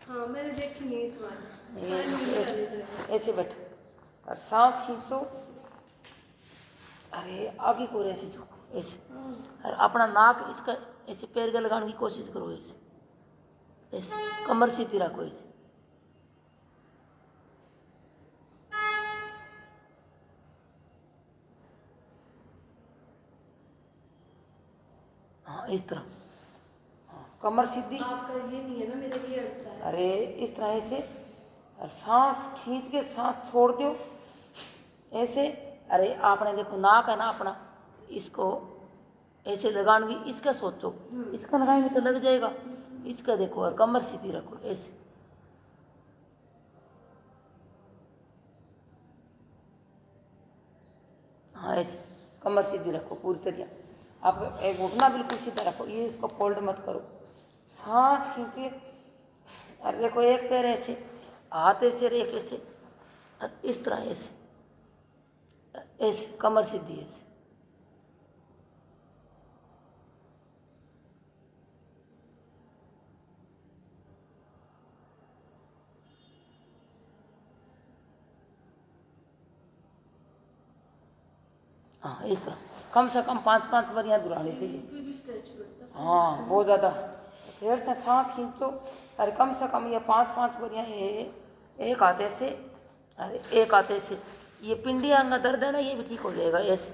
हाँ मैंने देखी नहीं इस बार। ऐसे बैठ और सांस खींचो। अरे आगे को ऐसे झुको ऐसे, और अपना नाक इसका ऐसे पैर के लगाने की कोशिश करो ऐसे ऐसे, कमर सीधी रखो ऐसे। हाँ इस तरह, हाँ कमर सीधी। आपका ये नहीं है ना, मेरे लिए अटका है। अरे इस तरह ऐसे, और सांस खींच के सांस छोड़ दो ऐसे। अरे आपने देखो नाक है ना अपना, इसको ऐसे लगाने की, इसका सोचो, इसका लगाएंगे तो लग जाएगा, इसका देखो और कमर सीधी रखो ऐसे। हाँ ऐसे कमर सीधी रखो पूरी तरह। आप एक घुटना बिल्कुल सीधा रखो, ये इसको फोल्ड मत करो। सांस खींचिए, और देखो एक पैर ऐसे, हाथ ऐसे और एक ऐसे, और इस तरह ऐसे ऐसे कमर सीधी ऐसे। हाँ इस तरह कम से कम 5-5 बार यहाँ दुहरानी चाहिए। हाँ बहुत ज़्यादा। फिर से सांस खींचो, और कम से कम ये 5-5 बार यहाँ एक हाथे से, अरे एक हाथे से, ये पिंडी अंग का दर्द है ना, ये भी ठीक हो जाएगा ऐसे।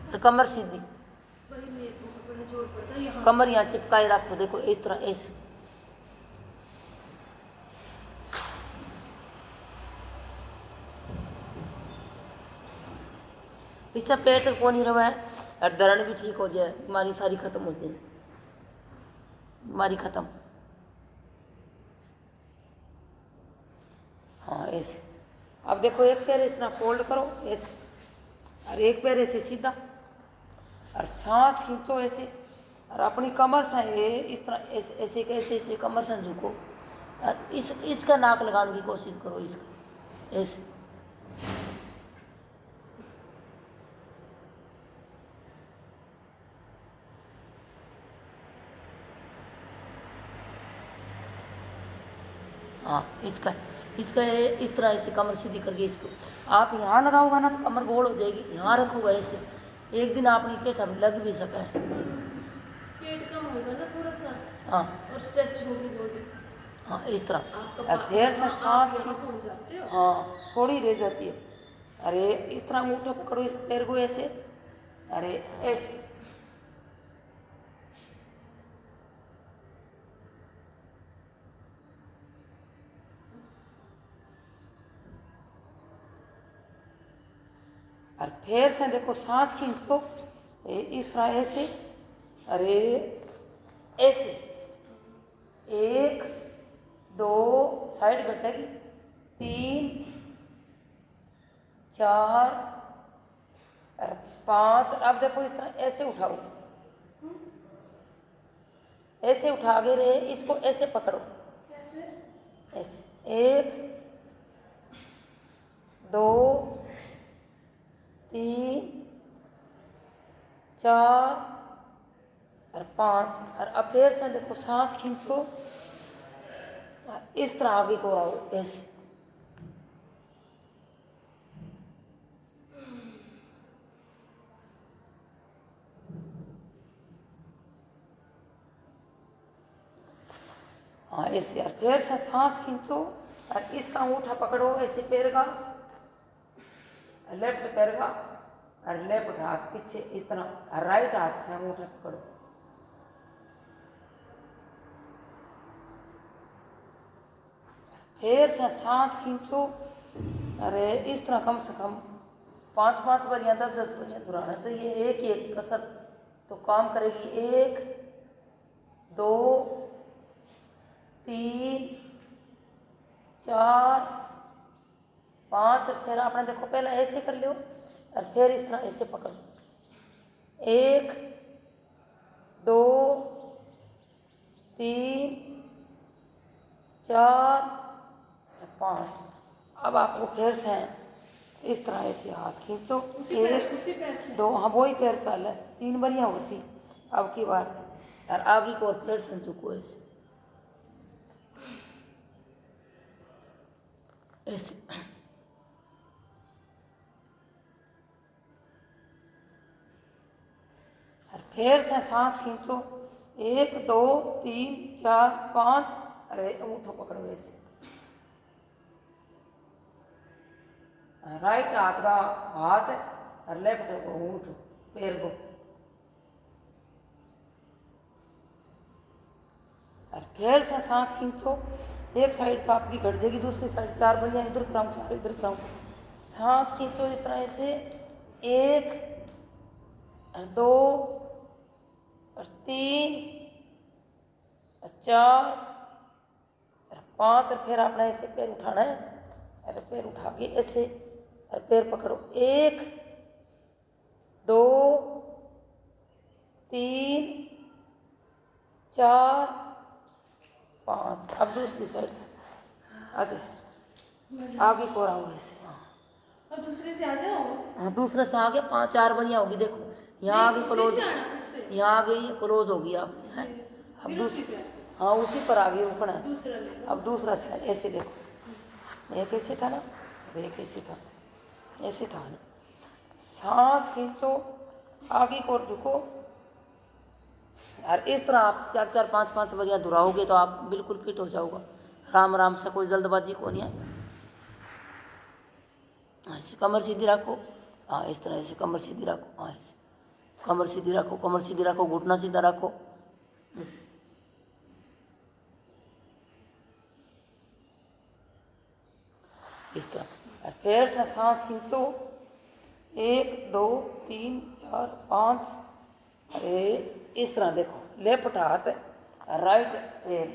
और कमर सीधी, कमर यहाँ चिपकाए रखो, देखो इस तरह ऐसे। इससे पेट को नहीं रहा है, और दर्द भी ठीक हो जाए, बीमारी सारी खत्म हो जाए, बीमारी खत्म। हाँ ऐसे। अब देखो एक पैर इस तरह फोल्ड करो ऐसे, और एक पैर ऐसे सीधा, और सांस खींचो ऐसे, और अपनी कमर से इस तरह ऐसे ऐसे ऐसे ऐसे कमर से झुको, और इसका नाक लगाने की कोशिश करो, इसका ऐसे। हाँ इसका इसका इस तरह ऐसे कमर सीधी करके इसको आप यहाँ लगाओगा ना तो कमर गोल हो जाएगी, यहाँ रखोगा ऐसे, एक दिन आपने पेट लग भी सका है। पेट कम होगा ना थोड़ा सा, हाँ और स्ट्रेच होगी बॉडी। हाँ इस तरह फिर से सांस खींच, हाँ थोड़ी रह जाती है। अरे इस तरह अंगूठा पकड़ो इस पैर को ऐसे, अरे ऐसे। और फिर से देखो सांस खींचो इस तरह ऐसे, अरे ऐसे, 1 2 साइड घटेगी, 3 4 और 5। अब देखो इस तरह ऐसे उठाओ, ऐसे उठा के रहे, इसको ऐसे पकड़ो ऐसे, 1 2 3 4 और 5। और अब फिर से देखो सांस खींचो, इस तरह आगे को आओ ऐसे। हाँ ऐसे, और फिर से सांस खींचो, और इसका अंगूठा पकड़ो ऐसे पैर का, लेफ्ट पैर का, और लेफ्ट हाथ पीछे इस तरह, और राइट हाथ से अंगूठा पकड़ो। फिर से सांस खींचो, अरे इस तरह कम से कम 5-5 बार या 10-10 बार दोहराना चाहिए। एक एक कसर तो काम करेगी। 1 2 3 4 5। और फिर आपने देखो पहले ऐसे कर लो, और फिर इस तरह ऐसे पकड़ो, 1 2 3 4 5। अब आपको फिर से इस तरह ऐसे हाथ खींचो, 1 2, हाँ वही पैर पहले 3 बार यहाँ होती अब की बार, और आगे को और फिर से झुको ऐसे ऐसे। और फिर से सांस खींचो 1 2 3 4 5। अरे अंगूठो पकड़ो ऐसे। राइट हाथ का हाथ और लेफ्ट को अंगूठो पैर को। और फिर से सांस खींचो। एक साइड तो आपकी घट जाएगी, दूसरी साइड 4 बलियाँ इधर कराऊँ 4 इधर कराऊँ। सांस खींचो इस तरह से 1 और 2 और 3 और 4 और 5। और फिर आपने ऐसे पैर उठाना है और पैर उठा के ऐसे और पैर पकड़ो 1 2 3 4 5। अब दूसरी साइड से अच्छा आगे को रहा ऐसे। अब दूसरे से आ जाओ। हाँ दूसरे से आगे 5 4 बलियाँ होगी। देखो यहाँ आगे क्लोज, यहाँ आ गई क्लोज होगी आप है। अब दूसरी हाँ उसी पर आगे रुकना है। अब दूसरा साइड ऐसे देखो, एक ऐसे था ना, एक ऐसे था, ऐसे था ना। सांस खींचो आगे को और झुको। और इस तरह आप 4 4 5 5 बलियाँ दोहराओगे तो आप बिल्कुल फिट हो जाओगे राम राम से। कोई जल्दबाजी को नहीं है। ऐसे कमर सीधी रखो। हाँ इस तरह ऐसे कमर सीधी रखो। हाँ ऐसे कमर सीधी रखो, कमर सीधी रखो, घुटना सीधा रखो। इस तरह। और फिर से सांस खींचो 1 2 3 4 5। अरे इस तरह देखो लेफ्ट हाथ राइट पैर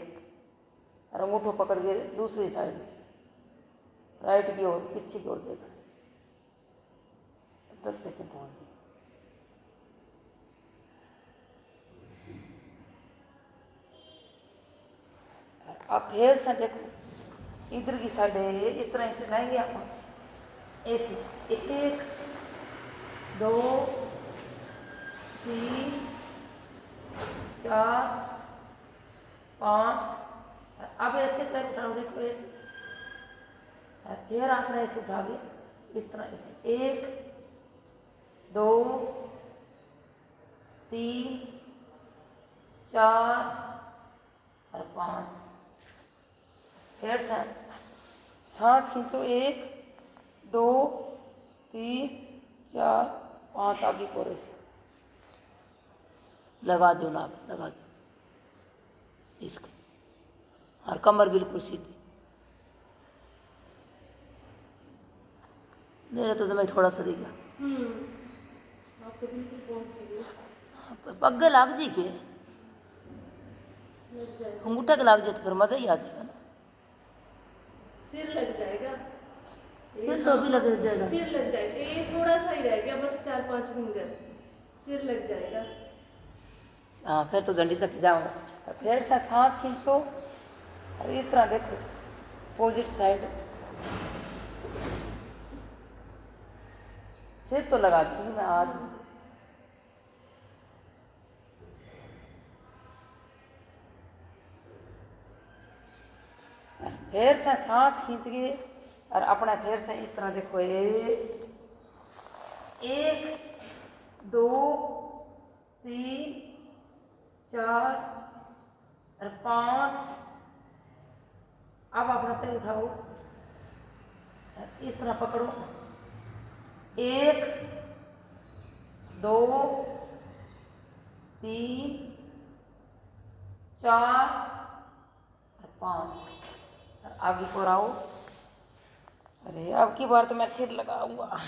और अंगूठो पकड़ के दूसरी साइड राइट की ओर पीछे की ओर देखना। 10 सेकेंड होल्ड। अब फिर से देखो इधर की साइड है इस तरह से लाएंगे आप ऐसे 1 2 3 4 5। अब ऐसे पैर उठाओ देखो ऐसे। और फिर आपने ऐसे उठा के इस तरह ऐसे 1 2 3 4 और 5। फिर से सांस खींचो 1 2 3 4 5 आगे को ऐसे लगा दो नाक लगा दो इसके। और कमर बिल्कुल सीधी। मेरा तो मैं थोड़ा सा दिखा आप तो बिल्कुल पहुंच गए। पग्गे लाग जी के अंगूठा के लाग जाए तो फिर मजा ही आ जाएगा ना। सिर लग जाएगा। सिर तो अभी लग जाएगा। सिर लग जाएगा। ये थोड़ा सा ही रह गया बस 4 5 फिंगर सिर लग जाएगा। हाँ फिर तो डंडी से जाऊंगा। फिर से सांस खींचो और इस तरह देखो अपोजिट साइड सिर तो लगा दूंगी मैं आज। फिर से सांस खींच के और अपना फिर से इस तरह देखो 1 2 3 4 और 5। अब अपना पैर उठाओ इस तरह पकड़ो 1 2 3 4 और 5। और आगे को आओ। अरे अब की बार तो मैं सिर लगाऊंगा।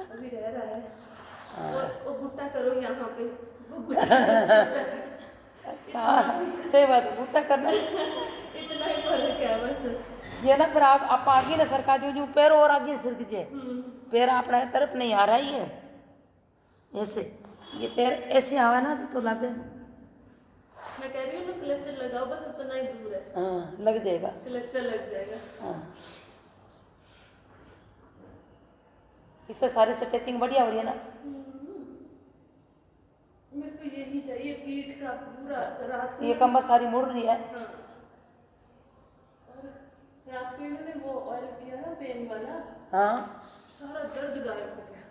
अभी रह रहा है। वो घुट्टा करो यहाँ पे वो सही बात है घुट्टा करना इतना ही फर्क है बस। ये ना फिर आप आगे ना सरका जो पैर और आगे सिर खींचे पैर अपने तरफ नहीं आ रहा ही है ऐसे। ये पैर ऐसे आवा ना तो लगे मैं कह रही हूँ ना क्लचर लगाओ, बस उतना ही दूर है, हाँ लग जाएगा। क्लचर लग जाएगा। हाँ इससे सारी स्टिचिंग बढ़िया हो रही है ना। मेरे को यही चाहिए, पीठ का पूरा रात को ये कमर सारी मुड़ रही है। हाँ, और रात को इन्होंने वो ऑयल किया ना पेन वाला, हाँ सारा दर्द गायब हो गया।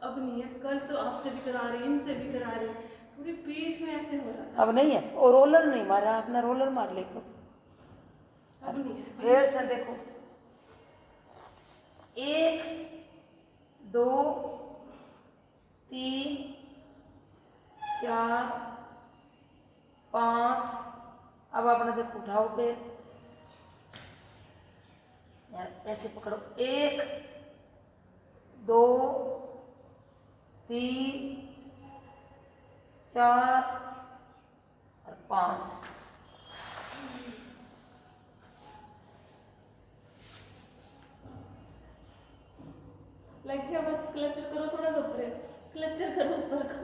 अब नहीं है, कल तो आपसे भी करा रही, इनसे भी करा रही, पूरी पीठ में ऐसे हो रहा था। अब नहीं है, और रोलर नहीं मारा आपने, रोलर मार ले करो। अब नहीं है। फिर से देखो, 1 2 3 4 5। अब आपने देखो उठाओ पैर, ऐसे पकड़ो, 1 2 3 4 और 5। लग गया, बस क्लचर करो थोड़ा सा ऊपर, क्लचर करो ऊपर का,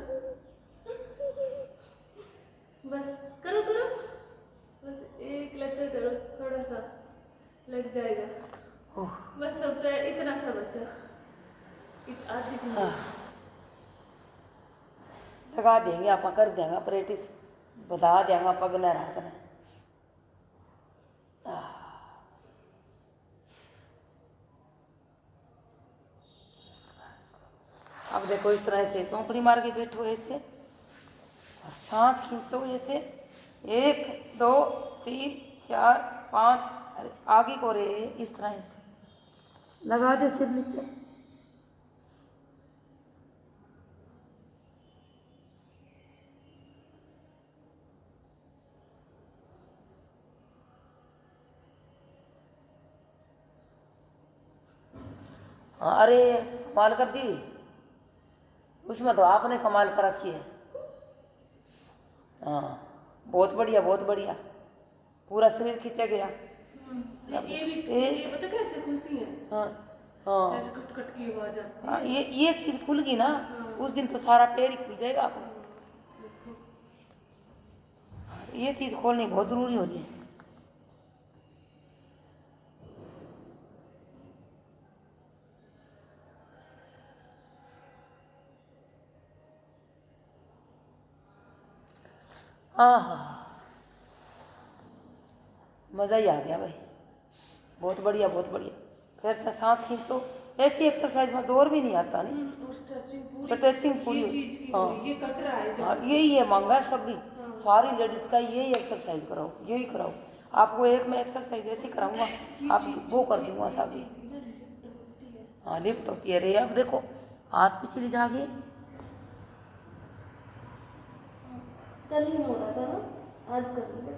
बस करो करो, बस एक क्लचर करो थोड़ा सा, लग जाएगा। बस अब तो इतना सा बचा, आधी सी। लगा देंगे आप, कर देंगे प्रैक्टिस, बता देंगे पग न रात ने। अब देखो इस तरह से चौकड़ी मार के बैठो ऐसे, और सांस खींचो ऐसे, 1 2 3 4 5। अरे आगे को रे, इस तरह से लगा दो सिर नीचे। हाँ अरे कमाल कर दी, उसमें तो आपने कमाल कर रखी है। हाँ बहुत बढ़िया बहुत बढ़िया, पूरा शरीर खींचा गया। ये भी ये पता कैसे खुलती है? हाँ हाँ ऐसे कट कट की आवाज आती है। हाँ, ये चीज़ खुल गई ना, उस दिन तो सारा पैर ही खुल जाएगा आपको। ये चीज़ खोलनी बहुत ज़रूरी हो रही है। हाँ हाँ मज़ा ही आ गया भाई, बहुत बढ़िया बहुत बढ़िया। फिर से सांस खींचो, ऐसी एक्सरसाइज में जोर भी नहीं आता नहीं, और स्ट्रेचिंग पूरी ये चीज की हाँ ये कट रहा है जो। हाँ यही है मांगा सब भी, सारी लेडीज का यही एक्सरसाइज कराओ, यही कराओ। आपको एक मैं एक्सरसाइज ऐसी कराऊंगा, आप वो कर दूंगा सभी। हाँ लिफ्ट होती है रे। अब देखो हाथ पिछले जाके, कल ही हो रहा था ना, आज कर लिया।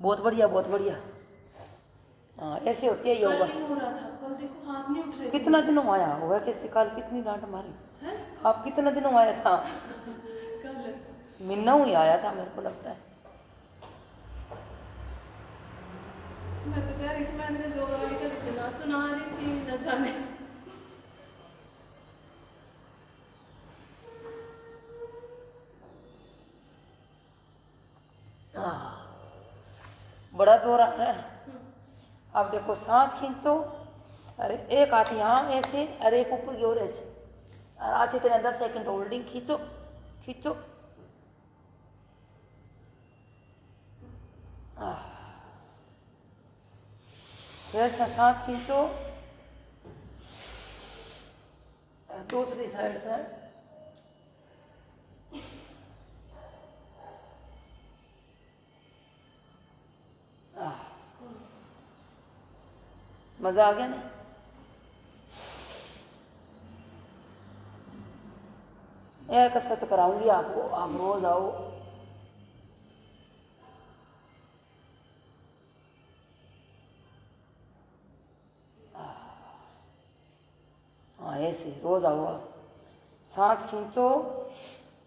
बहुत बढ़िया बहुत बढ़िया। हाँ ऐसे होती है योगा। कल नहीं हो रहा था, कल देखो हाथ नहीं उठ रहे थे। कितना दिनों आया होगा, कैसे कल कितनी डांट मारी हैं? आप, कितना दिनों आया था? कल महीना ही आया था मेरे को लगता है। मैं तो कह रही थी, मैंने जो ना सुना रही थी न जाने। बड़ा जोर आ रहा है। अब देखो सांस खींचो, अरे एक हाथ यहाँ ऐसे, अरे एक ऊपर की ओर ऐसे, और अच्छी तरह 10 सेकंड होल्डिंग, खींचो खींचो। फिर से सांस खींचो, दूसरी साइड से मजा आ गया ना। यह कसरत कराऊंगी आपको, आप रोज आओ। हाँ ऐसे रोज आओ आप, सांस खींचो,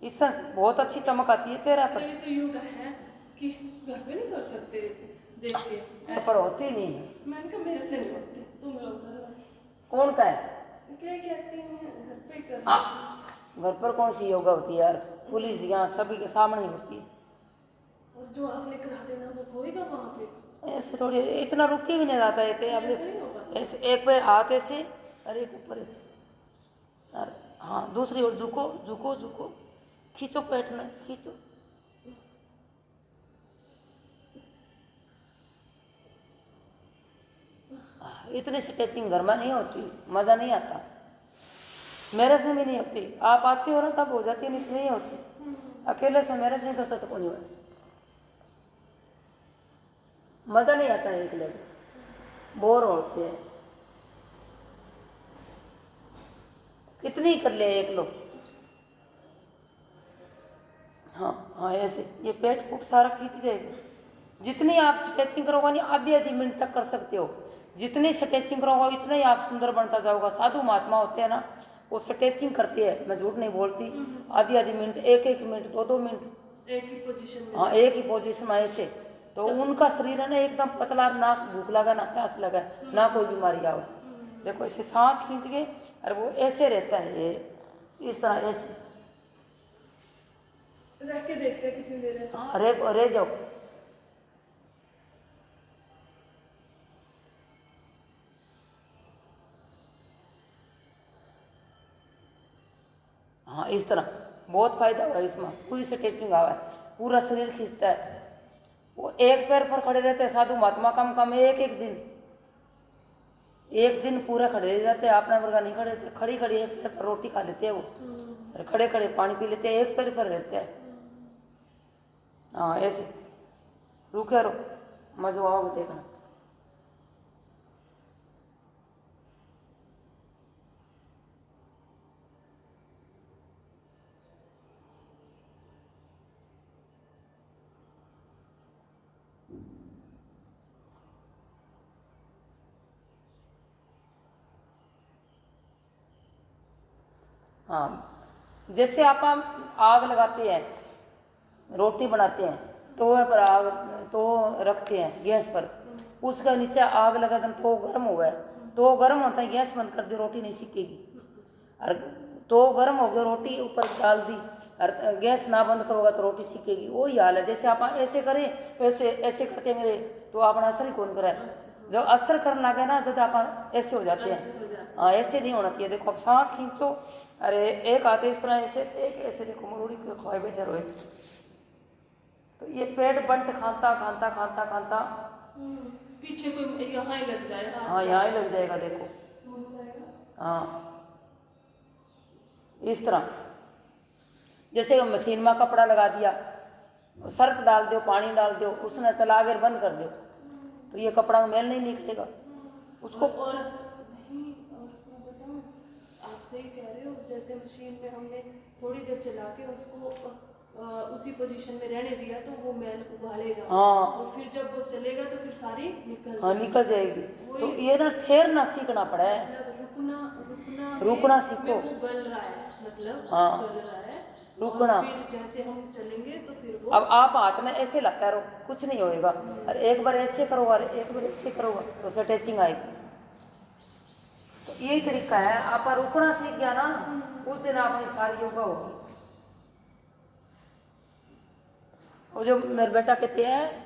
इससे बहुत अच्छी चमक आती है चेहरा पर। ये तो योगा है कि घर पे नहीं कर सकते, देख के घर पर होती नहीं है। मैंने कहा मेरे से नहीं होती, तुम लोग करो। कौन का है? क्या कहती हैं घर पे कर। घर पर कौन सी योगा होती है यार, पुलिस यहाँ सभी के सामने ही होती है। और जो आपने करा देना वो होएगा वहाँ पे। ऐसे थोड़ी इतना रुक के भी नहीं जाता है कि आपने ऐसे नहीं होगा। ऐसे एक पैर हाथ ऐसे और एक ऊपर ऐसे, और हाँ दूसरी ओर झुको झुको झुको, खींचो पेट में खींचो। इतनी स्ट्रेचिंग घर में नहीं होती, मज़ा नहीं आता। मेरे से भी नहीं होती, आप आती हो ना तब हो जाती है, नहीं तो नहीं होती। अकेले से मेरे से कसरत को नहीं हुआ, मज़ा नहीं आता है, अकेले बोर होते हैं। कितनी कर ले एक लोग। हाँ हाँ ऐसे ये पेट फूट सारा खींच जाएगा। जितनी आप स्ट्रेचिंग करोगे नहीं आधी आधी मिनट तक कर सकते हो, जितनी स्ट्रेचिंग करोगे उतना ही आप सुंदर बनता जाओगा। साधु महात्मा होते हैं ना, वो स्ट्रेचिंग करते हैं, मैं झूठ नहीं बोलती, आधी आधी मिनट, एक एक मिनट, दो दो मिनट, एक ही पोजीशन में। हाँ एक ही पोजीशन में ऐसे, तो उनका शरीर है ना एकदम पतला, ना भूख लगा ना प्यास लगा ना कोई बीमारी आवे। देखो ऐसे सांस खींच के, और वो ऐसे रहता है ये इस तरह ऐसे रह के देखते हैं कितनी देर है। हाँ रह जाओ। हाँ इस तरह बहुत फायदा हुआ इसमें, पूरी स्ट्रेचिंग आवा है, पूरा शरीर खींचता है। वो एक पैर पर खड़े रहते हैं साधु महात्मा, कम एक दिन पूरा खड़े रह जाते हैं। अपना वर्गा नहीं खड़े रहते, खड़ी खड़ी एक पैर पर रोटी खा लेते हैं वो, और खड़े खड़े पानी पी लेते हैं, एक पैर पर रहते हैं। हाँ ऐसे रुके रहो, मजा आओगे देखना। हाँ जैसे आप आग लगाते हैं, रोटी बनाते हैं, तवे पर आग तो रखते हैं गैस पर, उसका नीचे आग लगा दें तो गर्म हो गया, तो गर्म होता है गैस बंद कर दो, रोटी नहीं सीखेगी। और तो गर्म हो गया, रोटी ऊपर डाल दी और गैस ना बंद करोगा तो रोटी सीखेगी। वही हाल है, जैसे आप ऐसे करें ऐसे ऐसे करते हैं तो आपने असर ही कौन करा है। जब असर करने लगे ना तो आप ऐसे हो जाते हैं। हाँ ऐसे नहीं होना चाहिए। देखो अब सांस खींचो, अरे एक हाथ इस तरह ऐसे, एक ऐसे देखो मरोड़ी खोए बैठे रहो ऐसे, तो ये पेट बंट खानता खानता खानता खानता पीछे कोई यहाँ ही लग जाएगा। हाँ यहाँ ही लग जाएगा देखो। हाँ इस तरह जैसे मशीन में कपड़ा लगा दिया, सर्फ डाल दो, पानी डाल दो, उसने चला कर बंद कर दो तो ये कपड़ा मैल नहीं निकलेगा उसको। और नहीं, और मैं बताऊँ, आप सही कह रहे हो। जैसे मशीन में हमने थोड़ी देर चला के उसको उसी पोजीशन में रहने दिया तो वो मैल उबालेगा। हाँ और फिर जब वो चलेगा तो फिर सारी निकल जाएगी। तो ये ना ठहरना सीखना पड़ा है, रुकना सीखो। वो गल रहा है, मतलब हाँ गल रहा है, रुकना। फिर जैसे हम चलेंगे तो फिर वो अब आप हाथ में ऐसे लगता रहो, कुछ नहीं होएगा। और एक बार ऐसे करोगे और एक बार ऐसे करोगे तो स्ट्रेचिंग आएगी। तो यही तरीका है, आप रुकना सीख गया ना उस दिन आपकी सारी योगा होगी। वो जो मेरे बेटा कहते हैं